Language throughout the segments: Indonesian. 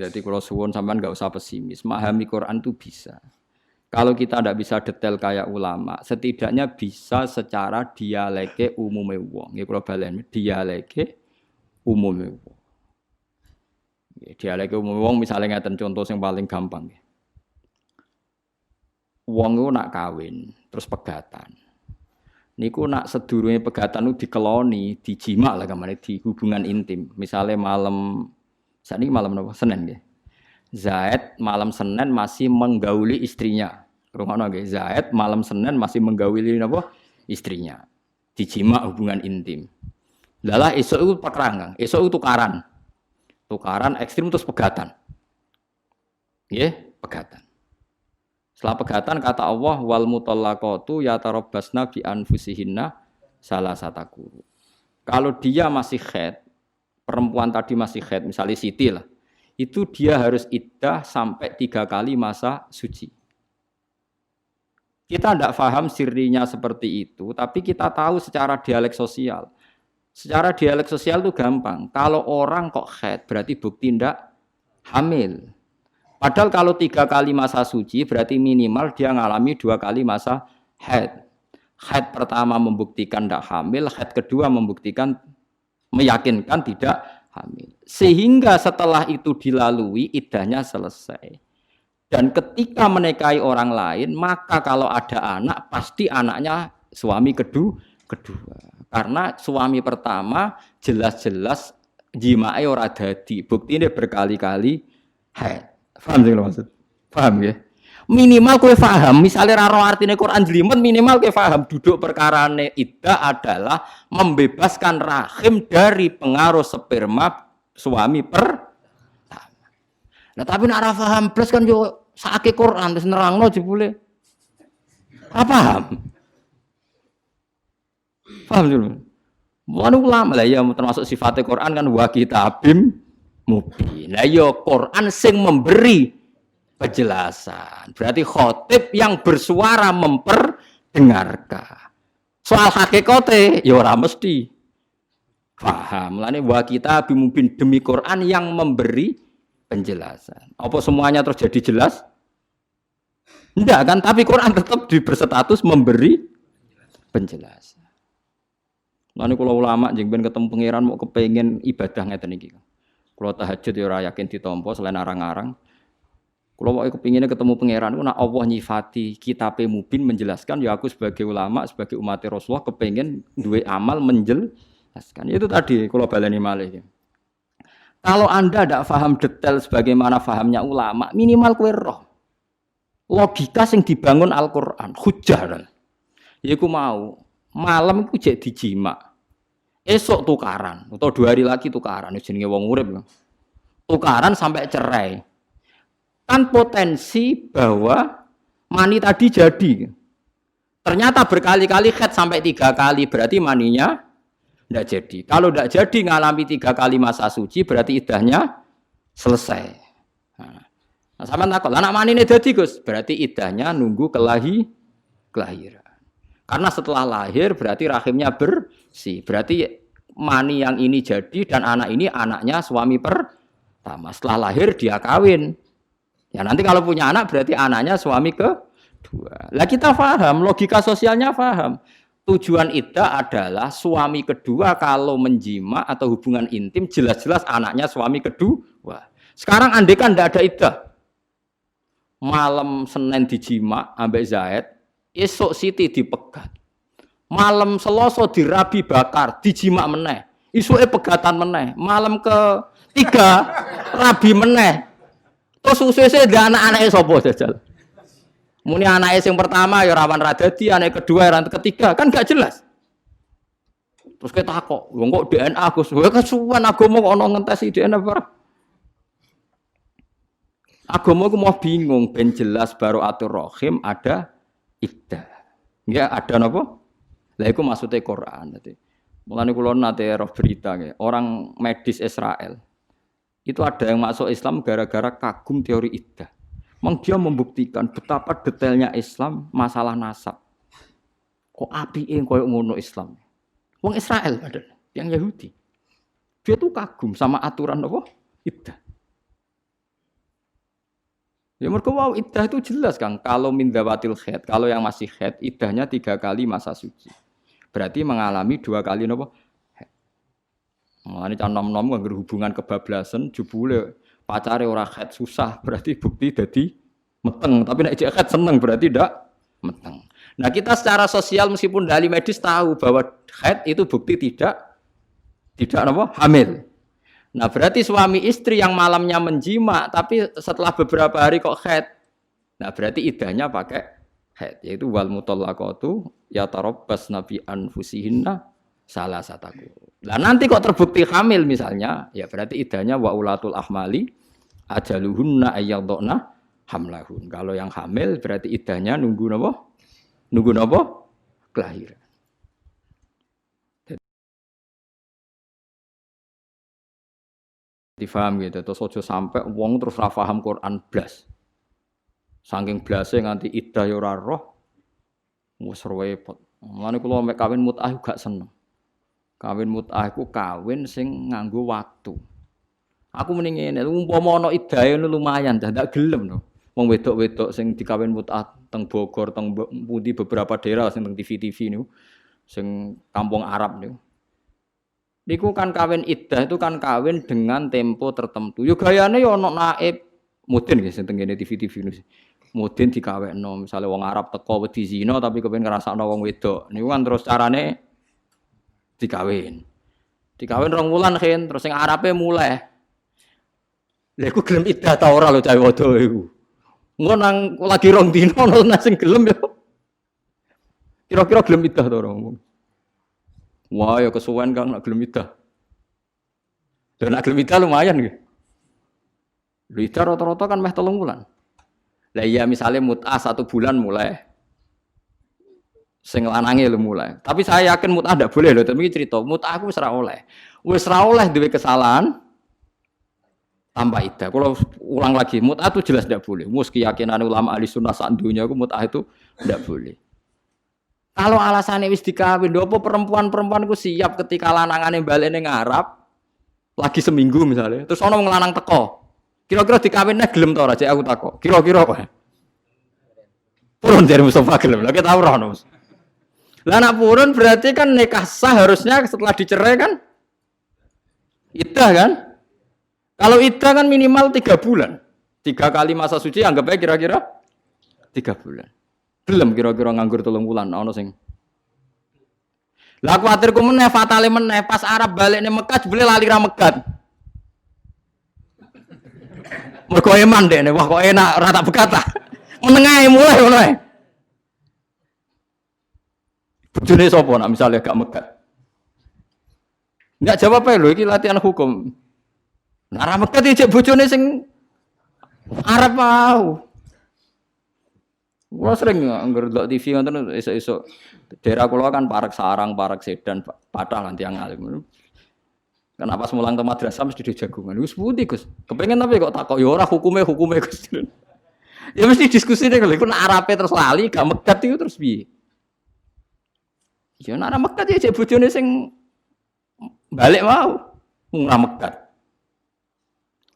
Jadi kalau suwun sampean nggak usah pesimis. Memahami Quran itu bisa. Kalau kita tidak bisa detail kayak ulama, setidaknya bisa secara dialeke umume wong. Ya kalau balen dialeke umume wong. Ya, dialeke umume wong misalnya ngeten contoh yang paling gampang. Wong itu nak kawin, terus pegatan. Niku nak sedurunge pegatan itu dikeloni, dijima lah kemana di hubungan intim. Misalnya malam, saat ini malam apa? Senin ya. Zaid malam Senin masih menggauli istrinya. Rumahnya nggih, Zaid malam Senin masih menggauli apa? Istrinya. Dijima hubungan intim. Lalah esok itu pekerangan, esok itu tukaran. Tukaran ekstrim terus pegatan. Nggih, pegatan. Setelah pegatan kata Allah wal mutallaqatu yatarabbasna bi anfusihinna salasataku. Kalau dia masih haid, perempuan tadi masih haid, misalnya Siti lah, itu dia harus iddah sampai 3 kali masa suci. Kita tidak paham sirinya seperti itu, tapi kita tahu secara dialek sosial. Secara dialek sosial itu gampang. Kalau orang kok haid, berarti bukti tidak hamil. Padahal kalau 3 kali masa suci berarti minimal dia ngalami 2 kali masa haid. Haid pertama membuktikan tidak hamil, haid kedua membuktikan meyakinkan tidak hamil. Sehingga setelah itu dilalui iddahnya selesai. Dan ketika menikahi orang lain, maka kalau ada anak pasti anaknya suami kedua. Karena suami pertama jelas-jelas jimae ora dadi. Bukti ini berkali-kali haid. Paham sih maksud? Paham ya? Minimal kowe paham, misalnya raro artine Quran jelimet minimal kowe paham duduk perkarane iddah adalah membebaskan rahim dari pengaruh sperma suami pertama. Nah tapi nek ora paham plus kan yo sakake Quran terus nerangno jebule. Ora paham. Paham sih? Bukan ulama lah ya termasuk sifatnya Quran kan wa kitabim mubin. Nah ya Quran sing memberi penjelasan. Berarti khotib yang bersuara memperdengarkan. Soal hakikate ya ora mesti paham. Lane wa kitabim mubin demi Quran yang memberi penjelasan. Apa semuanya terus jadi jelas? Enggak kan, tapi Quran tetap berstatus memberi penjelasan. Lane kula ulama jeng ben ketemu pangeran mau kepengin ibadah ngeten iki. Kalau tahajud ya ora yakin ditampa selain arang-arang. Kalau mau kepinginnya ketemu pangeran, nak Allah nyifati kitab mubin menjelaskan, ya aku sebagai ulama, sebagai umat Rasulullah kepingin duwe amal menjelaskan. Itu tadi kalau baleni malih. Kalau Anda tidak paham detail sebagaimana fahamnya ulama, minimal kowe roh. Logika yang dibangun Al-Qur'an, hujjah. Ya aku mau malam iku jek dijima. Esok tukaran atau 2 hari lagi tukaran jenenge wong urip. Tukaran sampai cerai. Kan potensi bahwa mani tadi jadi. Ternyata berkali-kali haid sampai 3 kali berarti maninya tidak jadi. Kalau tidak jadi ngalami 3 kali masa suci berarti iddahnya selesai. Nah, sama takut, anak manine dadi Gus, berarti iddahnya nunggu kelahiran. Karena setelah lahir berarti rahimnya bersih. Berarti mani yang ini jadi dan anak ini anaknya suami pertama. Setelah lahir dia kawin. Ya nanti kalau punya anak berarti anaknya suami kedua. Lah kita paham, logika sosialnya paham. Tujuan iddah adalah suami kedua kalau menjima atau hubungan intim jelas-jelas anaknya suami kedua. Sekarang andai kan tidak ada iddah. Malam Senin dijima ambek Zaid, esok Siti dipegat. Malam Selasa dirabi bakar, dijima meneh. Isuke pegatan meneh. Malam ketiga rabi meneh. Terus ususe anak-anake sapa jajal? Muni anake sing pertama ya rawan ra dadi, anake kedua ya ketiga, kan gak jelas. Terus kita takok, lho kok DNA Gus? Kowe kesuwen agama kok ana ngentesi DNA barang. Agama ku mau bingung ben jelas baru atur rahim ada iddah. Ya ada napa? Lah iku maksude Quran dadi. Mulane kula nate roh berita ya, orang medis Israel. Itu ada yang masuk Islam gara-gara kagum teori iddah. Memang dia membuktikan betapa detailnya Islam masalah nasab. Kok apike koyo ngono Islam. Wong Israel ada yang Yahudi. Dia tuh kagum sama aturan apa? Iddah. Ya mergo wau iddah itu jelas Kang, kalau min dzawatil haid, kalau yang masih haid iddahnya 3 kali masa suci. Berarti mengalami 2 kali napa? Haid. Mulane can nom-nom nganggo hubungan kebablasan jebule pacare ora haid susah, berarti bukti dadi meteng, tapi nek jek haid seneng berarti ndak meteng. Nah, kita secara sosial meskipun dari medis tahu bahwa haid itu bukti tidak napa? Hamil. Nah, berarti suami istri yang malamnya menjima tapi setelah beberapa hari kok haid. Nah, berarti iddahnya pakai haid, yaitu wal mutallaqatu yatarabbasna bi anfusihinna salasataku. Lah nanti kok terbukti hamil misalnya, ya berarti iddahnya wa ulatul ahmali ajaluhunna ayyadna hamlahun. Kalau yang hamil berarti iddahnya nunggu napa? Nunggu napa? Kelahiran. Difaham gitu, terus ojo sampai wong terus ra paham Quran blas. Saking blase nganti iddah ya ora roh, wis repot. Mulane kula mek kawin mut'ah gak seneng. Kawin mut'ah iku kawin sing nganggo waktu. Aku mending ngene, umpama ana iddahe lumayan, ndak gelem no. Wong wedok-wedok sing dikawin mut'ah teng Bogor, teng pundi beberapa daerah sing teng TV-TV niku, sing kampung Arab niku. Niku kan kawin iddah itu kan kawin dengan tempo tertentu. Yo gayane yo ana naib mudin nggih sing tengene TV-TV niku. Mudin dikawekno, misale wong Arab teko wedi zina tapi kepengin ngrasakno wong wedok. Niku kan terus carane dikawin. Dikawin 2 wulan khen, terus sing Arabe mulai. Lha iku gelem iddah ta ora lho cah wedok iku. Engko nang lagi 2 dina ana sing gelem yo. Kira-kira gelem iddah ta ora ngomong. Wah, ya kesuwen Kang nak gelem iddah. Dan nak gelem iddah lumayan nggih. Lho iddah rata-rata kan meh 3 wulan. Lah iya misale mut'ah 1 bulan mulai. Sing lanange lho mulai. Tapi saya yakin mut'ah ndak boleh lho, tapi cerita mut'ah aku wis ra oleh. Wis ra oleh duwe kesalahan tambah iddah. Kalau ulang lagi, mut'ah itu jelas ndak boleh. Mus keyakinan ulama ahli sunnah sak dunya iku mut'ah itu ndak boleh. Kalau alasannya wis dikawin, apa perempuan-perempuan ku siap ketika lanangane balik ning Arab lagi seminggu misalnya, terus ana wong lanang teko. Kira-kira dikawinnya gelem ta ora? Cek aku takok. Kira-kira kok. Purun dari Mustafa gelem. Lah kita ora ono. Lah nek purun berarti kan nikah sah harusnya setelah dicerai kan? Iddah kan? Kalau iddah kan minimal 3 bulan. 3 kali masa suci anggap aja kira-kira 3 bulan. Gelem kira-kira nganggur 3 wulan ana sing. Lah kuwatir ku meneh fatale meneh pas Arab balik ning Mekah jebule lali ra megat. Mergo eman dekne, wah kok enak ora tak bekata. Menengae mulai ngono ae. Bojone sapa nak misale gak megat. Enggak jawab ae lho iki latihan hukum. Nah ra megat iki bojone sing Arab mau. Kula sering ngger ndelok TV ngoten esuk-esuk. Daerah kula kan parek sarang, parek sedan, patah lan tiyang alim. Kenapa semulang ke madrasah mesti dijagungan? Wis pundi Gus? Kepengen tapi kok takok ya ora hukume Gus. Ya mesti diskusi nek iku nek arape terus lali gak megat iku terus piye? Ya nek ora megat ya jek bojone sing balik mau ora megat.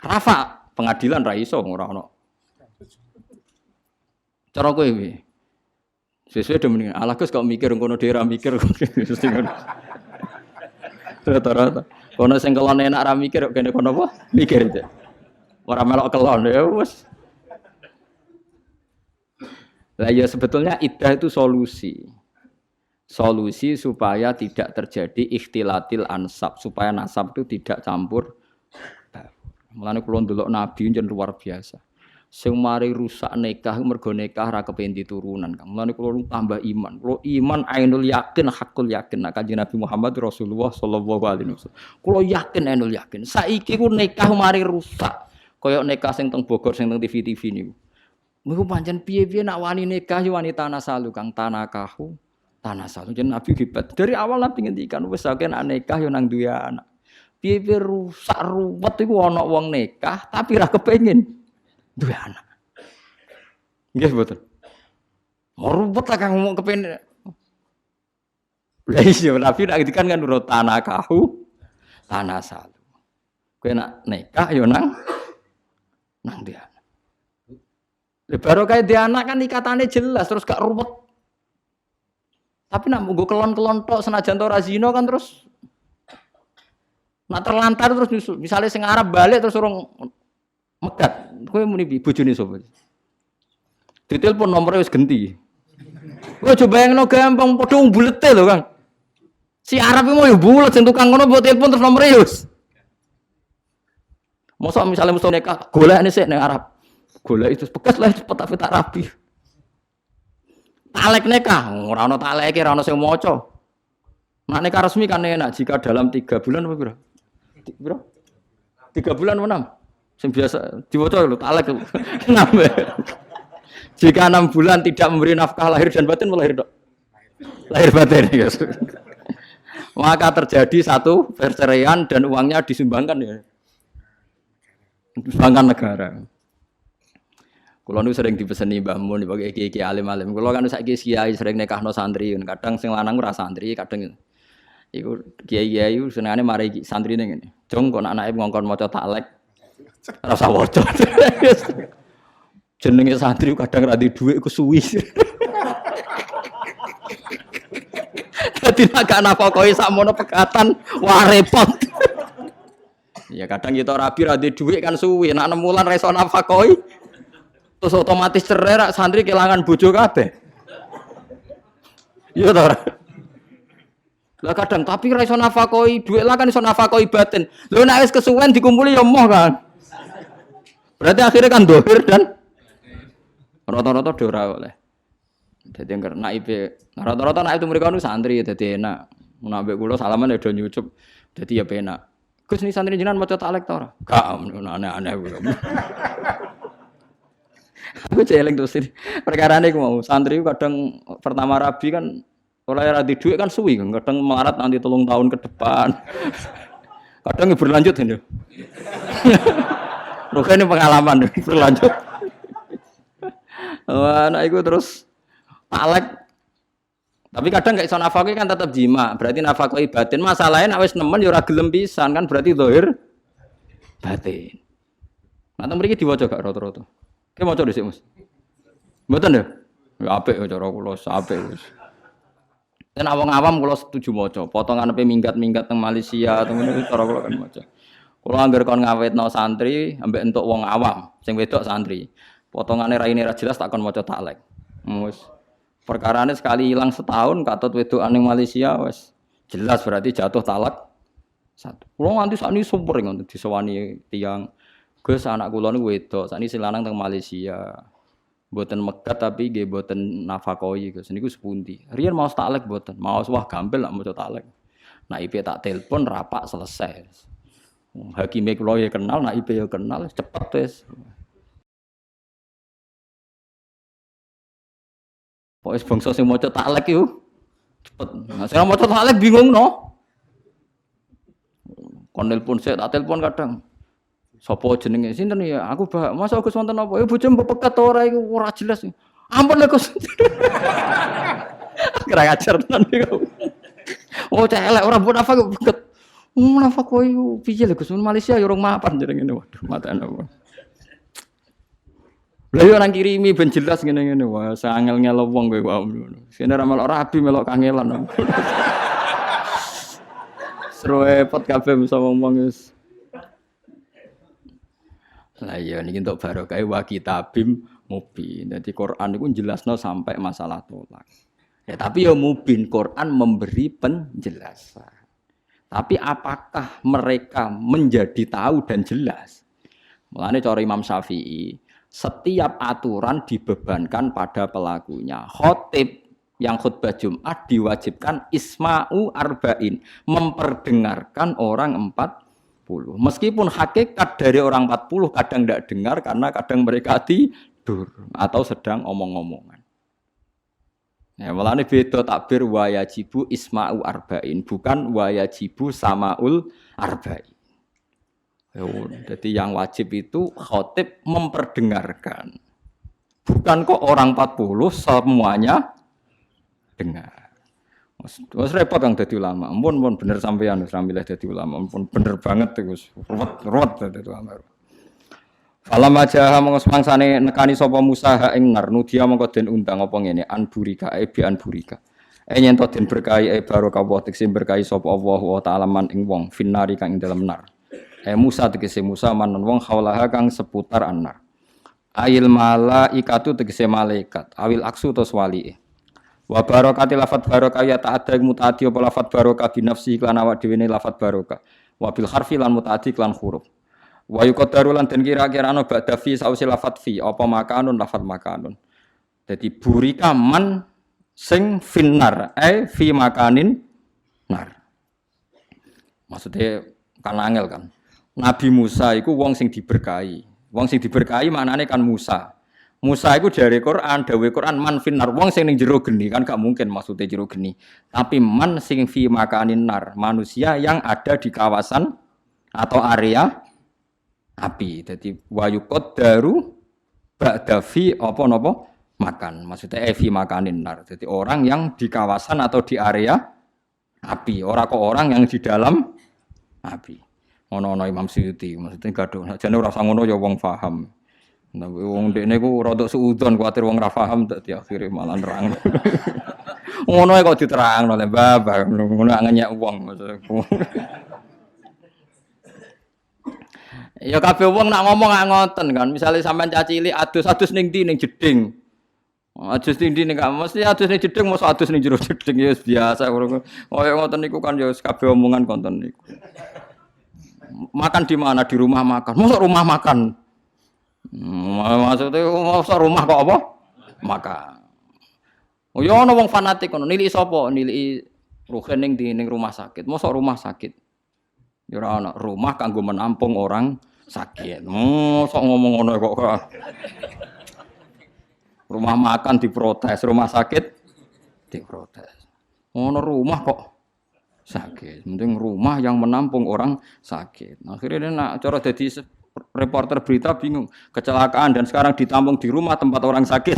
Rafa pengadilan ra iso ora ono. Cara kowe piye? Sesuai dengan Allah Gus kok mikir ngono dhewe ra mikir mesti ngono. Rata-rata. Kono sing kelon enak ra mikir kok kene kono apa? Mikir aja. Ora melok kelon ya wis. Lah ya sebetulnya iddah itu solusi. Solusi supaya tidak terjadi ikhtilatil ansab, supaya nasab itu tidak campur. Mulane kula ndelok nabi njen luar biasa. Sing mari rusak nikah mergo nikah ra kepengin diturunan. Mulane kula tambah iman. Kula iman ainul yakin, hakul yakin. Nah, Kanjeng Nabi Muhammad Rasulullah sallallahu alaihi wasallam. Kula yakin ainul yakin. Saiki ku nikah mari rusak. Kaya nikah sing teng Bogor sing teng TV-TV niku. Niku pancen piye-piye nak wani nikah yo wanita nasalu Kang tanakahu. Tanasalu jeneng Nabi hebat. Dari awal Nabi ngendikan wis akeh nak nikah yo nang duwe anak. Piye-piye rusak ruwet iku ana wong nikah tapi ra kepengin duwe anak. Nggih mboten. Merubet lah kang ngomong kepengin. Lah iya Nabi nak ngendikan kan nurut tanakahu tanasalu. Kowe nak nikah yo nang duwe anak. Baru kayak dia anak kan ikatannya jelas terus gak ruwet. Tapi nak mau kelon-kelon tok senajan to razino kan terus nak terlantar terus nyusul. Misalnya sing Arab balik terus urung megat. Kowe muni bojone sapa? Ditelepon nomornya wis genti. Kowe coba bayangno gampang padha bulete lho, Kang. Si Arab iki mau yo bulet sing tukang ngono mbok telepon terus nomornya wis. Mosok misalnya mesti nikah, golekne sik ning Arab. Golek itu bekas lah cepet tak rapi. Talek nikah, ora ono taleke, ora ono sing maca. Nek nikah resmi kan enak jika dalam 3 bulan apa piro? Piro? 3 bulan apa 6? Sing biasa diwaca lho talek. 6. Jika 6 bulan tidak memberi nafkah lahir dan batin lahir dok. Lahir batin ya. Maka terjadi satu perceraian dan uangnya disumbangkan ya. Disumbangkan negara. Kulo nu sering dipeseni Mbah Mun dibagi kiai alim-alim. Kulo kan saiki kiai sering nikahno santri, kadang sing lanang ora santri, kadang iku kiai-kiai senengane mari santrine ngene. Jong kok anake ngongkon maca taklek. Ora usah waca. Jenenge santri kadang ra duwe dhuwit kesuwi. Dadi nek gak nafakoi sakmono pekatan wah repot. Ya kadang kita rabi ra dhuwit kan suwi, nek 6 wulan ra iso nafakoi. Terus otomatis cerai rak santri kehilangan bojo kabeh. Iya ta ora? Lah kadang tapi ra iso nafakoi dhuwit lah kan iso nafakoi batin. Lho nek wis kesuwen dikumpuli ya moh kan. Berarti akhirnya kan dohir dan rata-rata do ora oleh. Dadi engger naibe rata-rata naib itu mereka nu santri dadi enak. Mun ambek kula salaman ya do nyucup dadi ya penak. Gus ni santri jenengan maca taklek ta ora? Gak aneh-aneh kula. Aku celeng terus ini. Perkarane aku mau santri kadang pertama rabi kan oleh ra di dhuwit kan suwi kan kadang melarat nanti 3 tahun ke depan. Kadang berlanjut ini. Rukun ini pengalaman berlanjut. Wah, anak iku terus taklek. Tapi kadang gak iso nafakoi kan tetap jima. Berarti nafakoi batin. Masalahnya nek wis nemen ya ora gelem pisan kan berarti zahir batin. Nah, teng mriki diwaca gak rata-rata? Ki maca dhisik, Mas. Mboten ya? Ya apik cara kula, apik wis. Yen wong awam kula setuju maca. Potongan minggat-minggat teng Malaysia, teng ngene cara kula kan maca. Kula anggar kon ngawetno santri ambek entuk wong awam, sing wedok santri. Potongane raine ra jelas tak kon maca taklek. Wis. Perkarane sekali hilang setahun katut wedokan ning Malaysia wis jelas berarti jatuh talak. Satu. Kula nganti sakniki super ngono disewani tiyang Gus anak kula niku wedok, sakniki sing lanang teng Malaysia. Mboten megat tapi nggih mboten nafakoi Gus. Niku sepundi. Riyen mau taklek mboten, mau wah gampil nak maca taklek. Nak IP tak telepon rapak selesai. Hakime kula ya kenal, nak IP ya kenal, cepet wis. Pokoke bangsa sing maca taklek iku cepet. Nah, sing maca taklek bingung no. Kon nelpon sik tak telepon kadang. Sopo jenenge sinten ya? Aku masa Gus wonten apa? Ya bojo mbepeket ora iku ora jelas. Ampun lho Gus. Kira ngajar tenan iku. Oh celek ora mbok nafak beket. Nafak koyo piye lho Gus Malaysia ya urung mapan jenenge waduh matane apa. Lah yo nang kirimi ben jelas ngene-ngene wah sangel-ngel wong kowe wae ngono. Sene ra melok rabi melok kangelan. Seru repot kabeh bisa ngomong wis. Lah iya niki entuk barokah wa kitabim mubin. Dadi Quran niku jelasno sampai masalah tolak. Ya tapi ya mubin Quran memberi penjelasan. Tapi apakah mereka menjadi tahu dan jelas? Mulane cara Imam Syafi'i, setiap aturan dibebankan pada pelakunya. Khatib yang khutbah Jumat diwajibkan isma'u arba'in, memperdengarkan orang 40. Meskipun hakikat dari orang 40 kadang tidak dengar karena kadang mereka tidur atau sedang omong-omongan. Ya, mulane beda takbir wa yajibu isma'u arba'in, bukan wa yajibu samaul arba'in. Jadi yang wajib itu khatib memperdengarkan. Bukan kok orang 40 semuanya dengar. Wes repot kang dadi ulama. Ampun bener sampean wis milih dadi ulama. Ampun bener banget Gus. Ruwet dadi ulama. Falam aja mongko semangsane nekani sapa Musa ha ing nar nudia mongko den undang apa ngene anburika bi anburika. Yen to den berkahi barokah wa tekse berkahi sapa Allah wa taala man ing wong finnari kang ing dalem nar. Musa tegese Musa manon wong haulaha kang seputar anar. Ail malaikatu tegese malaikat awil aksu tos wali. Wa barokati lafat barokah ya ta'adda mutaaddi apa lafat barokah bi nafsi lan awak dhewe ne lafat barokah. Wa bil harfi lan mutaaddi lan huruf. Wa yuqaddaru lan den kira-kira ana ba'da fi sausi lafat fi apa makanun lafat makanun. Dadi burika man sing finnar fi makanin nar. Maksudnya kan angel kan. Nabi Musa iku wong sing diberkahi. Wong sing diberkahi maknane kan Musa. Musa iku dari Quran, dawuh Quran man finnar wong sing ning jero geni kan gak mungkin maksudnya jero geni. Tapi man sing fi makanin nar, manusia yang ada di kawasan atau area api. Jadi wayukot daru ba'dafi apa napa makan. Maksudnya fi makanin nar. Jadi orang yang di kawasan atau di area api. Ora kok orang yang di dalam api. Ono Imam Suyuti. Maksudnya gaduh. Jane ora usah ngono ya wong paham. Nah, wong dekne ku rada suudzon kuwatir wong ra paham dadi akhire malah nerang. Ngono kok diterangno le babah ngono ngenyek wong maksudku. Ya kabeh wong nak ngomong gak ngoten kan. Misale sampean cacilik adus-adus ning ndi ning jeding. Adus ning ndi ning gak mesti adus ning jeding mosok adus ning jero jeding ya biasa ngono. Kaya ngoten niku kan ya kabeh omongan konten niku. Makan di mana? Di rumah makan. Mosok rumah makan. Maksudnya mosok rumah kok apa? Makan. Oh ya ana wong fanatik ngono. Niliki sapa? Niliki Ruhen ning rumah sakit. Mosok rumah sakit. Ya ora ana rumah kanggo menampung orang sakit. Sok ngomong ngono kok. Rumah makan diprotes, rumah sakit diprotes. Ngono rumah kok sakit. Penting rumah yang menampung orang sakit. Akhirnya dia nak cara jadi reporter berita bingung. Kecelakaan dan sekarang ditampung di rumah tempat orang sakit.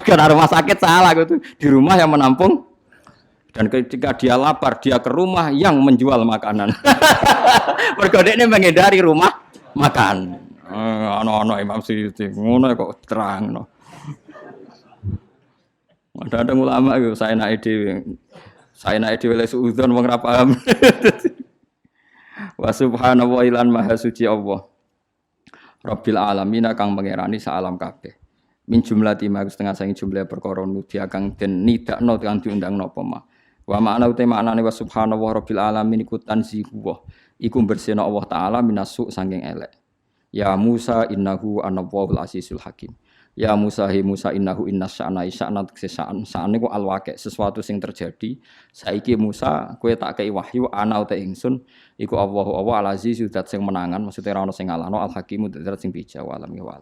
Karena rumah sakit salah gitu. Di rumah yang menampung. Dan ketika dia lapar, dia ke rumah yang menjual makanan. Mergo ini menghindari rumah makan. Ono Imam Suyuti, ngono kok terang. Ada ulama itu saya naik dhewe le suudzon wong ra paham. Wa subhanahu wa ilan maha suci Allah. Rabbil alamin kang pangerani sak alam kabeh. Min jumlati ma setengah saking jumlah perkara nudia kang den nidakno kang diundang napa ma. Wa ma'ana uta maknane wa subhanahu rabbil alamin iku tanzihu iku bersihna Allah taala minasu saking elek. Ya Musa innahu anawwahul azizul hakim. Ya Musa hi Musa innahu innasya'na isya'na sa'an niku alwaqi sesuatu sing terjadi. Saiki Musa kowe tak kei wahyu ana uta ingsun iku Allahu al aziz zat sing menangan maksudnya ora ono sing ngalahno al hakim zat sing bijak wa alam wa